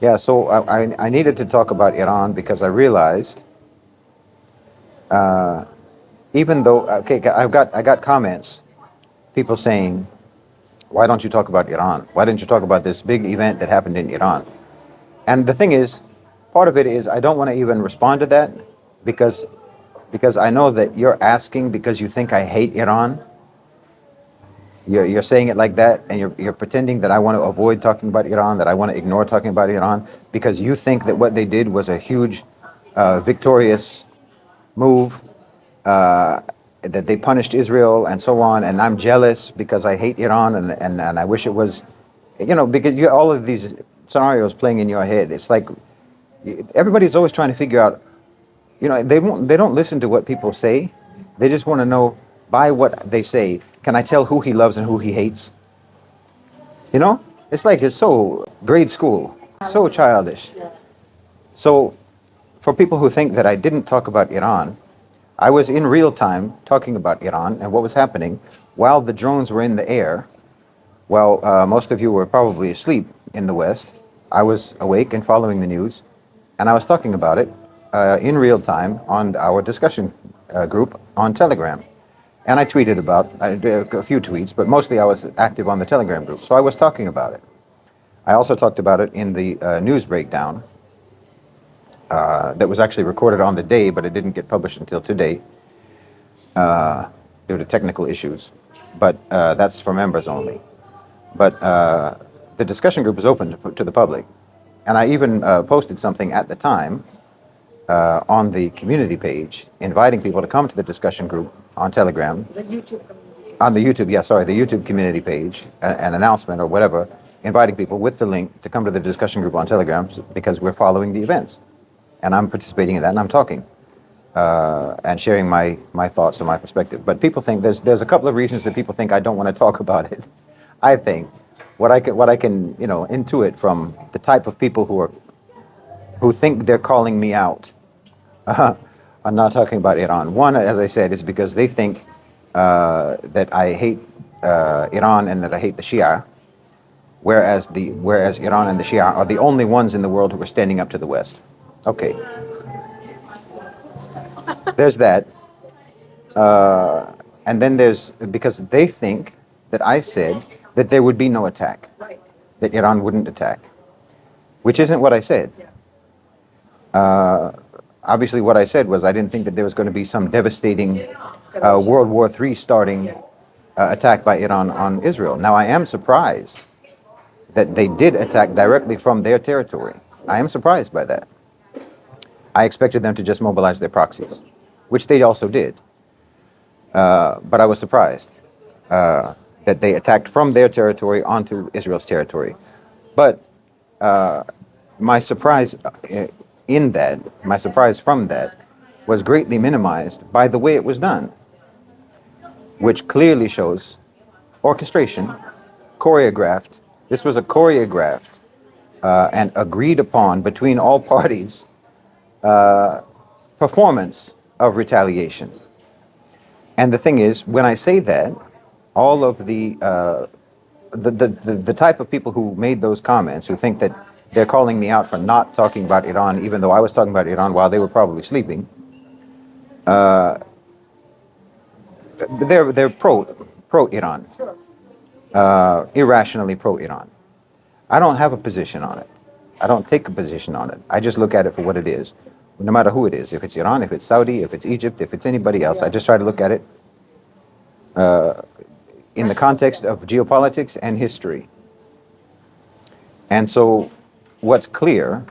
Yeah, so I needed to talk about Iran because I realized, even though, okay, I got comments, people saying, why don't you talk about Iran? Why didn't you talk about this big event that happened in Iran? And the thing is, part of it is I don't want to even respond to that because because I know that you're asking because you think I hate Iran. You're saying it like that, and you're pretending that I want to avoid talking about Iran, that I want to ignore talking about Iran, because you think that what they did was a huge, victorious move, that they punished Israel and so on, and I'm jealous because I hate Iran and I wish it was, because you all of these scenarios playing in your head. It's like everybody's always trying to figure out, they don't listen to what people say. They just want to know by what they say, can I tell who he loves and who he hates? You know? It's like it's so grade school, so childish. So for people who think that I didn't talk about Iran, I was in real time talking about Iran and what was happening while the drones were in the air. Well, most of you were probably asleep in the West. I was awake and following the news, and I was talking about it in real time on our discussion group on Telegram. And I tweeted I did a few tweets, but mostly I was active on the Telegram group. So I was talking about it. I also talked about it in the news breakdown that was actually recorded on the day, but it didn't get published until today due to technical issues. But that's for members only. But the discussion group is open to the public. And I even posted something at the time on the community page, inviting people to come to the discussion group on Telegram. On the YouTube, yeah, sorry, the YouTube community page, an announcement or whatever, inviting people with the link to come to the discussion group on Telegram because we're following the events. And I'm participating in that and I'm talking and sharing my thoughts and my perspective. But people think there's a couple of reasons that people think I don't want to talk about it. I think what I can intuit from the type of people who think they're calling me out on not talking about Iran. One, as I said, is because they think that I hate Iran and that I hate the Shia, whereas Iran and the Shia are the only ones in the world who are standing up to the West. Okay, there's that. And then there's because they think that I said that there would be no attack, that Iran wouldn't attack, which isn't what I said. Obviously, what I said was I didn't think that there was going to be some devastating World War III starting attack by Iran on Israel. Now, I am surprised that they did attack directly from their territory. I am surprised by that. I expected them to just mobilize their proxies, which they also did. But I was surprised that they attacked from their territory onto Israel's territory. But my surprise my surprise from that was greatly minimized by the way it was done, which clearly shows orchestration, choreographed. This was a choreographed and agreed upon between all parties performance of retaliation. And the thing is, when I say that, all of the type of people who made those comments, who think that they're calling me out for not talking about Iran, even though I was talking about Iran while they were probably sleeping, they're pro Iran, irrationally pro Iran. I don't have a position on it. I don't take a position on it. I just look at it for what it is, no matter who it is. If it's Iran, if it's Saudi, if it's Egypt, if it's anybody else, I just try to look at it in the context of geopolitics and history. And so what's clear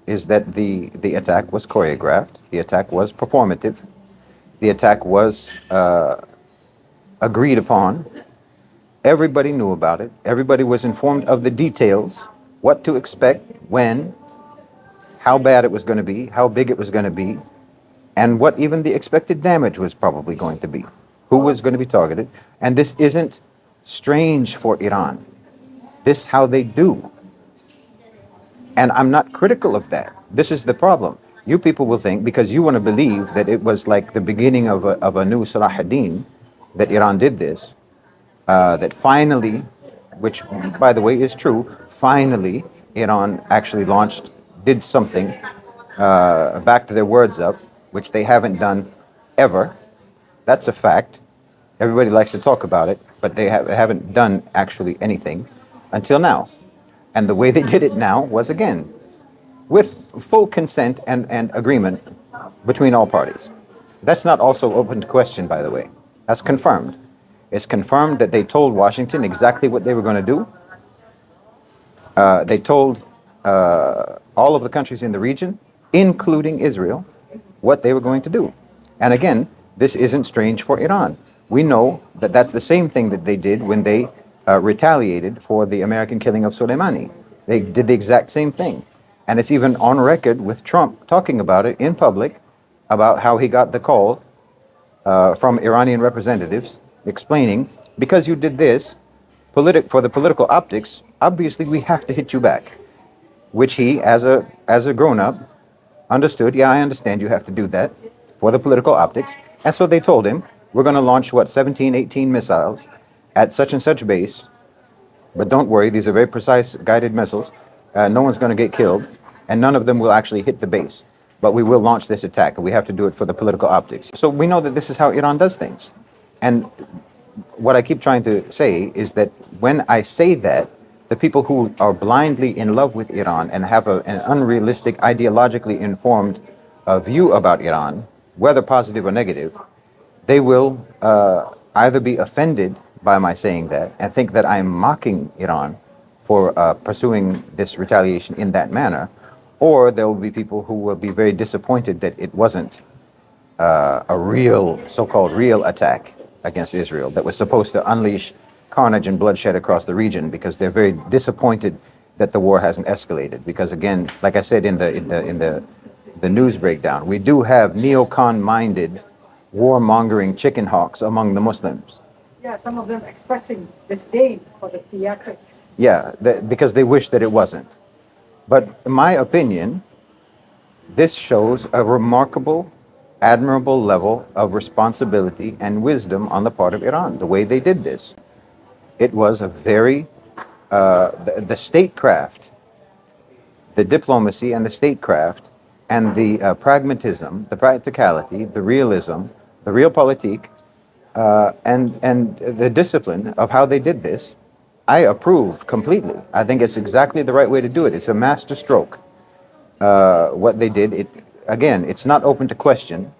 is that the attack was choreographed, the attack was performative, the attack was agreed upon. Everybody knew about it. Everybody was informed of the details, what to expect, when, how bad it was going to be, how big it was going to be, and what even the expected damage was probably going to be, who was going to be targeted. And this isn't strange for Iran. This is how they do. And I'm not critical of that. This is the problem. You people will think, because you want to believe that it was like the beginning of a new Salah ad-Din, that Iran did this, that finally, which by the way is true, finally Iran actually did something, backed their words up, which they haven't done ever. That's a fact. Everybody likes to talk about it, but they haven't done actually anything until now. And the way they did it now was, again, with full consent and agreement between all parties. That's not also open to question, by the way. That's confirmed. It's confirmed that they told Washington exactly what they were going to do. They told all of the countries in the region, including Israel, what they were going to do. And again, this isn't strange for Iran. We know that that's the same thing that they did when they retaliated for the American killing of Soleimani. They did the exact same thing. And it's even on record with Trump talking about it in public, about how he got the call from Iranian representatives explaining, because you did this, for the political optics, obviously we have to hit you back. Which he, as a grown-up, understood. Yeah, I understand you have to do that for the political optics. And so they told him, we're going to launch, 17, 18 missiles at such and such base. But don't worry, these are very precise guided missiles. No one's going to get killed, and none of them will actually hit the base. But we will launch this attack, and we have to do it for the political optics. So we know that this is how Iran does things. And what I keep trying to say is that when I say that, the people who are blindly in love with Iran and have an unrealistic, ideologically informed view about Iran, whether positive or negative, they will either be offended by my saying that and think that I'm mocking Iran for pursuing this retaliation in that manner, or there will be people who will be very disappointed that it wasn't a real, so-called real attack against Israel that was supposed to unleash carnage and bloodshed across the region, because they're very disappointed that the war hasn't escalated. Because again, like I said in the news breakdown, we do have neocon-minded, warmongering chicken hawks among the Muslims. Yeah, some of them expressing disdain for the theatrics. Yeah, because they wish that it wasn't. But in my opinion, this shows a remarkable, admirable level of responsibility and wisdom on the part of Iran, the way they did this. It was a very, the statecraft, the diplomacy and the statecraft, and the pragmatism, the practicality, the realism, the realpolitik, and the discipline of how they did this, I approve completely. I think it's exactly the right way to do it. It's a masterstroke. What they did, again, it's not open to question.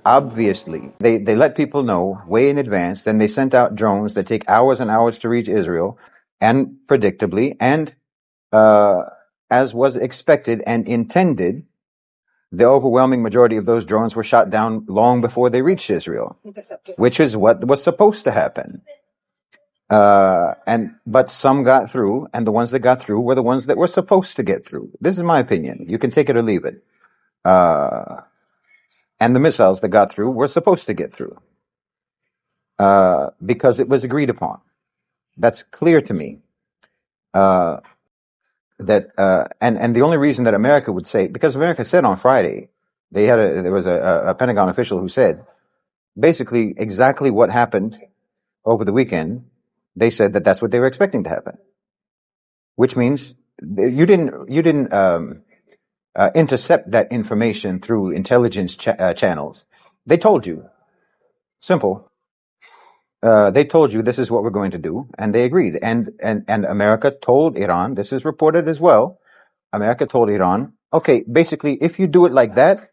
Obviously, they let people know way in advance. Then they sent out drones that take hours and hours to reach Israel, and predictably, and uh, as was expected and intended, the overwhelming majority of those drones were shot down long before they reached Israel, which is what was supposed to happen. But some got through, and the ones that got through were the ones that were supposed to get through. This is my opinion. You can take it or leave it. And the missiles that got through were supposed to get through, because it was agreed upon. That's clear to me. And the only reason that America would say, because America said on Friday, there was a Pentagon official who said basically exactly what happened over the weekend. They said that that's what they were expecting to happen, which means you didn't intercept that information through intelligence channels. They told you. Simple. They told you this is what we're going to do, and they agreed. And America told Iran, this is reported as well, America told Iran, okay, basically, if you do it like that,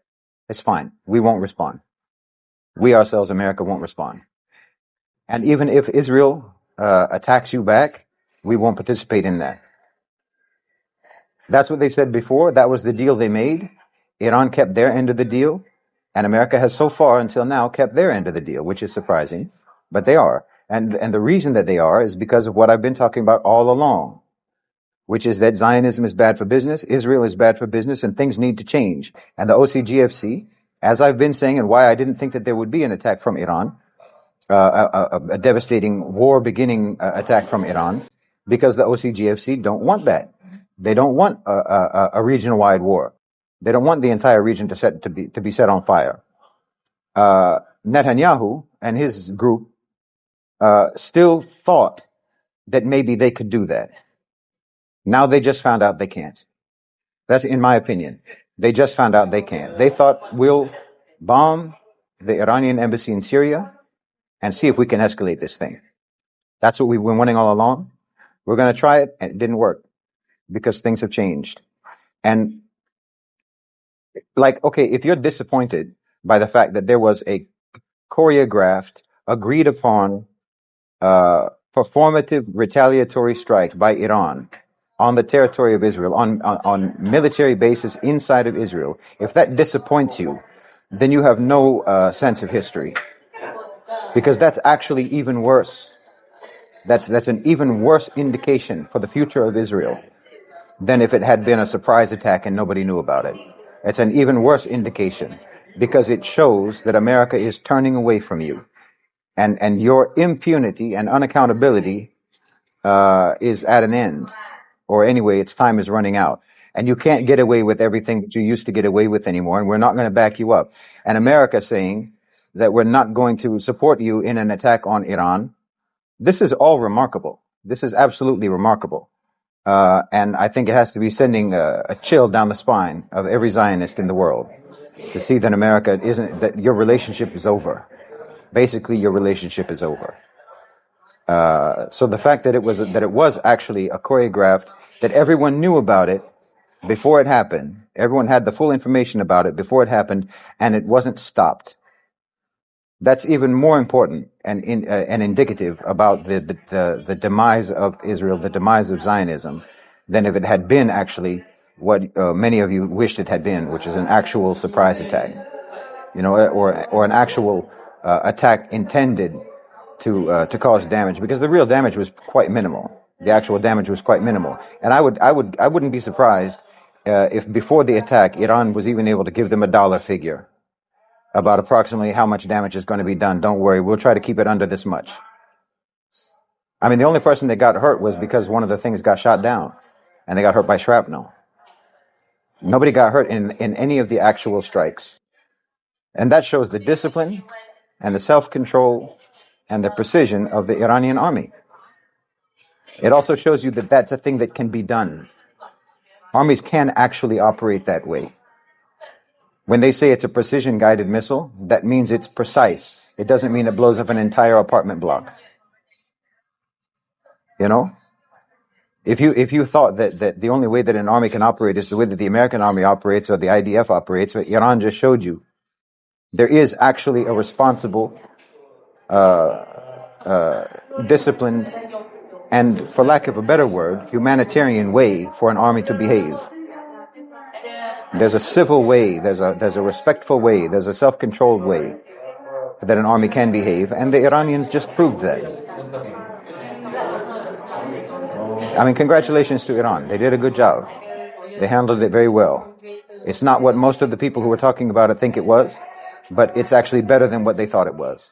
it's fine. We won't respond. We ourselves, America, won't respond. And even if Israel attacks you back, we won't participate in that. That's what they said before. That was the deal they made. Iran kept their end of the deal, and America has so far until now kept their end of the deal, which is surprising, but they are. And the reason that they are is because of what I've been talking about all along, which is that Zionism is bad for business, Israel is bad for business, and things need to change. And the OCGFC, as I've been saying, and why I didn't think that there would be an attack from Iran, a devastating war-beginning attack from Iran, because the OCGFC don't want that. They don't want a region-wide war. They don't want the entire region to be set on fire. Netanyahu and his group still thought that maybe they could do that. Now they just found out they can't. That's in my opinion. They just found out they can't. They thought we'll bomb the Iranian embassy in Syria and see if we can escalate this thing. That's what we've been wanting all along. We're going to try it, and it didn't work because things have changed. And like, okay, if you're disappointed by the fact that there was a choreographed, agreed upon, performative retaliatory strike by Iran on the territory of Israel, on military bases inside of Israel, if that disappoints you, then you have no sense of history. Because that's actually even worse. That's an even worse indication for the future of Israel than if it had been a surprise attack and nobody knew about it. It's an even worse indication because it shows that America is turning away from you. And your impunity and unaccountability is at an end. Or anyway, its time is running out. And you can't get away with everything that you used to get away with anymore, and we're not going to back you up. And America saying that we're not going to support you in an attack on Iran, this is all remarkable. This is absolutely remarkable. And I think it has to be sending a chill down the spine of every Zionist in the world to see that America isn't, that your relationship is over. Basically, your relationship is over. So the fact that it was actually a choreographed, that everyone knew about it before it happened, everyone had the full information about it before it happened, and it wasn't stopped. That's even more important and indicative about the demise of Israel, the demise of Zionism, than if it had been actually what many of you wished it had been, which is an actual surprise attack, or an actual attack intended to cause damage, because the real damage was quite minimal. The actual damage was quite minimal, and I wouldn't be surprised if before the attack Iran was even able to give them a dollar figure about approximately how much damage is going to be done. Don't worry, we'll try to keep it under this much. I mean, the only person that got hurt was because one of the things got shot down, and they got hurt by shrapnel. Nobody got hurt in any of the actual strikes, and that shows the discipline and the self-control and the precision of the Iranian army. It also shows you that that's a thing that can be done. Armies can actually operate that way. When they say it's a precision-guided missile, that means it's precise. It doesn't mean it blows up an entire apartment block. You know? If you thought that the only way that an army can operate is the way that the American army operates or the IDF operates, but Iran just showed you, there is actually a responsible, disciplined, and, for lack of a better word, humanitarian way for an army to behave. There's a civil way, there's a respectful way, there's a self-controlled way that an army can behave, and the Iranians just proved that. I mean, congratulations to Iran. They did a good job. They handled it very well. It's not what most of the people who were talking about it think it was, but it's actually better than what they thought it was.